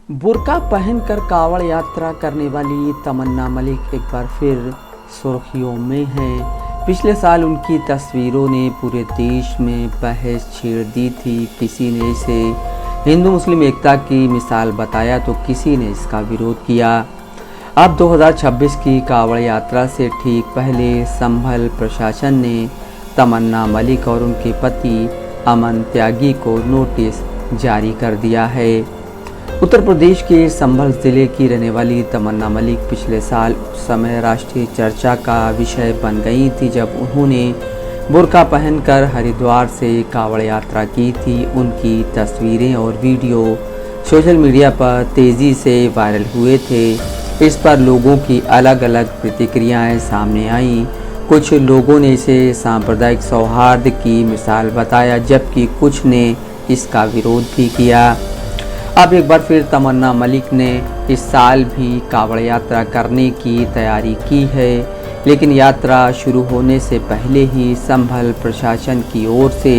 बुर्का पहनकर कांवड़ यात्रा करने वाली तमन्ना मलिक एक बार फिर सुर्खियों में हैं। पिछले साल उनकी तस्वीरों ने पूरे देश में बहस छेड़ दी थी। किसी ने इसे हिंदू मुस्लिम एकता की मिसाल बताया तो किसी ने इसका विरोध किया। अब 2026 की कांवड़ यात्रा से ठीक पहले संभल प्रशासन ने तमन्ना मलिक और उनके पति अमन त्यागी को नोटिस जारी कर दिया है। उत्तर प्रदेश के संभल ज़िले की रहने वाली तमन्ना मलिक पिछले साल उस समय राष्ट्रीय चर्चा का विषय बन गई थी जब उन्होंने बुर्का पहनकर हरिद्वार से कांवड़ यात्रा की थी। उनकी तस्वीरें और वीडियो सोशल मीडिया पर तेज़ी से वायरल हुए थे। इस पर लोगों की अलग अलग प्रतिक्रियाएं सामने आईं। कुछ लोगों ने इसे सांप्रदायिक सौहार्द की मिसाल बताया जबकि कुछ ने इसका विरोध भी किया। अब एक बार फिर तमन्ना मलिक ने इस साल भी कांवड़ यात्रा करने की तैयारी की है, लेकिन यात्रा शुरू होने से पहले ही संभल प्रशासन की ओर से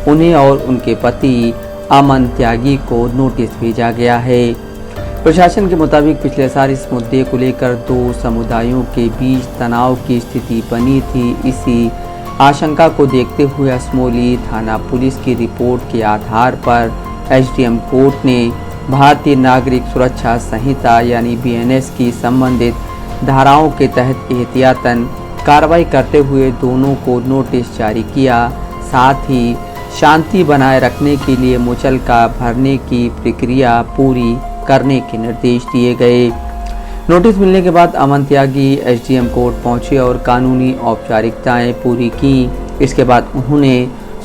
उन्हें और उनके पति अमन त्यागी को नोटिस भेजा गया है। प्रशासन के मुताबिक पिछले साल इस मुद्दे को लेकर दो समुदायों के बीच तनाव की स्थिति बनी थी। इसी आशंका को देखते हुए असमोली थाना पुलिस की रिपोर्ट के आधार पर एसडीएम कोर्ट ने भारतीय नागरिक सुरक्षा संहिता यानी बीएनएस की संबंधित धाराओं के तहत एहतियातन कार्रवाई करते हुए दोनों को नोटिस जारी किया। साथ ही शांति बनाए रखने के लिए मुचलका भरने की प्रक्रिया पूरी करने के निर्देश दिए गए। नोटिस मिलने के बाद अमन त्यागी एसडीएम कोर्ट पहुंचे और कानूनी औपचारिकताएं पूरी की। इसके बाद उन्होंने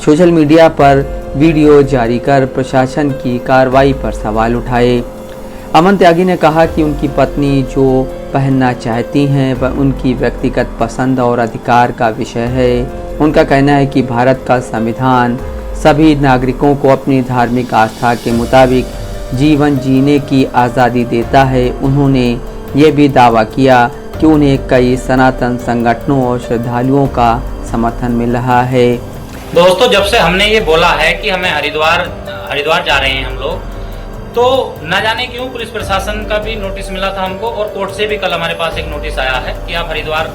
सोशल मीडिया पर वीडियो जारी कर प्रशासन की कार्रवाई पर सवाल उठाए। अमन त्यागी ने कहा कि उनकी पत्नी जो पहनना चाहती हैं वह उनकी व्यक्तिगत पसंद और अधिकार का विषय है। उनका कहना है कि भारत का संविधान सभी नागरिकों को अपनी धार्मिक आस्था के मुताबिक जीवन जीने की आज़ादी देता है। उन्होंने ये भी दावा किया कि उन्हें कई सनातन संगठनों और श्रद्धालुओं का समर्थन मिल रहा है। दोस्तों, जब से हमने ये बोला है कि हमें हरिद्वार जा रहे हैं हम लोग, तो न जाने क्यों पुलिस प्रशासन का भी नोटिस मिला था हमको और कोर्ट से भी कल हमारे पास एक नोटिस आया है कि आप हरिद्वार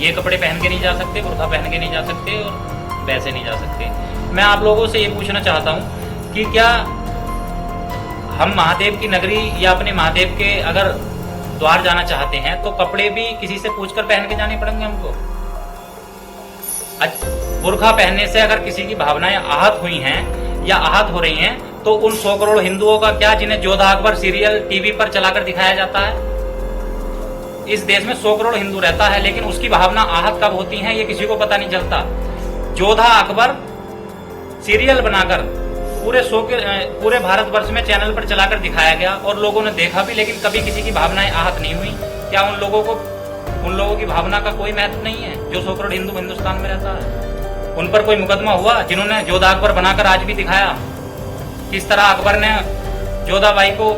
ये कपड़े पहन के नहीं जा सकते, बुर्का पहन के नहीं जा सकते और वैसे नहीं जा सकते। मैं आप लोगों से ये पूछना चाहता हूँ कि क्या हम महादेव की नगरी या अपने महादेव के अगर द्वार जाना चाहते हैं तो कपड़े भी किसी से पूछकर पहन के जाने पड़ेंगे हमको? बुर्का पहनने से अगर किसी की भावनाएं आहत हुई हैं या आहत हो रही हैं तो उन 100 करोड़ हिंदुओं का क्या जिन्हें जोधा अकबर सीरियल टीवी पर चलाकर दिखाया जाता है? इस देश में 100 करोड़ हिंदू रहता है लेकिन उसकी भावना आहत कब होती है ये किसी को पता नहीं चलता। जोधा अकबर सीरियल बनाकर पूरे भारतवर्ष में चैनल पर चलाकर दिखाया गया और लोगों ने देखा भी, लेकिन कभी किसी की भावनाएं आहत नहीं हुई। क्या उन लोगों की भावना का कोई महत्व नहीं है जो 100 करोड़ हिंदू हिंदुस्तान में रहता है? उन पर कोई मुकदमा हुआ जिन्होंने जोधा अकबर बनाकर आज भी दिखाया किस तरह अकबर ने जोधा बाई को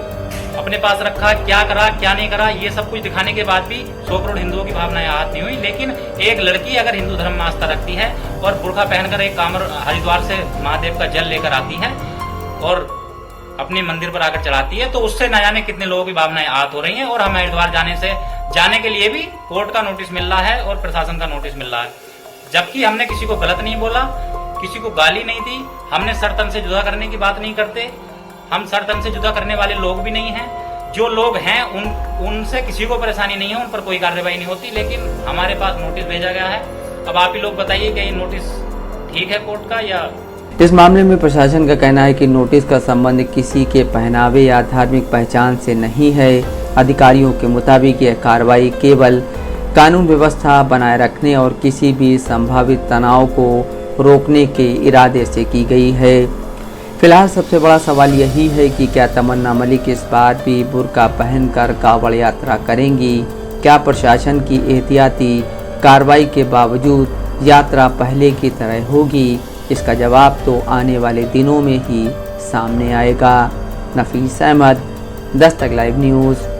अपने पास रखा, क्या करा क्या नहीं करा, ये सब कुछ दिखाने के बाद भी 100 करोड़ हिंदुओं की भावनाएं आहत नहीं हुई। लेकिन एक लड़की अगर हिंदू धर्म में आस्था रखती है और बुर्का पहनकर एक कांवर हरिद्वार से महादेव का जल लेकर आती है और अपने मंदिर पर आकर चढ़ाती है तो उससे न जाने कितने लोगों की भावनाएं आहत हो रही हैं। और हम हरिद्वार जाने के लिए भी कोर्ट का नोटिस मिल रहा है और प्रशासन का नोटिस मिल रहा है, जबकि हमने किसी को गलत नहीं बोला, किसी को गाली नहीं दी। हमने सर तन से जुदा करने की बात नहीं करते, हम सर तन से जुदा करने वाले लोग भी नहीं हैं। जो लोग हैं उनसे किसी को परेशानी नहीं है, उन पर कोई कार्रवाई नहीं होती, लेकिन हमारे पास नोटिस भेजा गया है। अब आप ही लोग बताइए कि ये नोटिस ठीक है कोर्ट का या? इस मामले में प्रशासन का कहना है कि नोटिस का संबंध किसी के पहनावे या धार्मिक पहचान से नहीं है। अधिकारियों के मुताबिक यह कार्रवाई केवल कानून व्यवस्था बनाए रखने और किसी भी संभावित तनाव को रोकने के इरादे से की गई है। फिलहाल सबसे बड़ा सवाल यही है कि क्या तमन्ना मलिक इस बार भी बुर्का पहनकर कांवड़ यात्रा करेंगी? क्या प्रशासन की एहतियाती कार्रवाई के बावजूद यात्रा पहले की तरह होगी? इसका जवाब तो आने वाले दिनों में ही सामने आएगा। नफीस अहमद, दस्तक लाइव न्यूज़।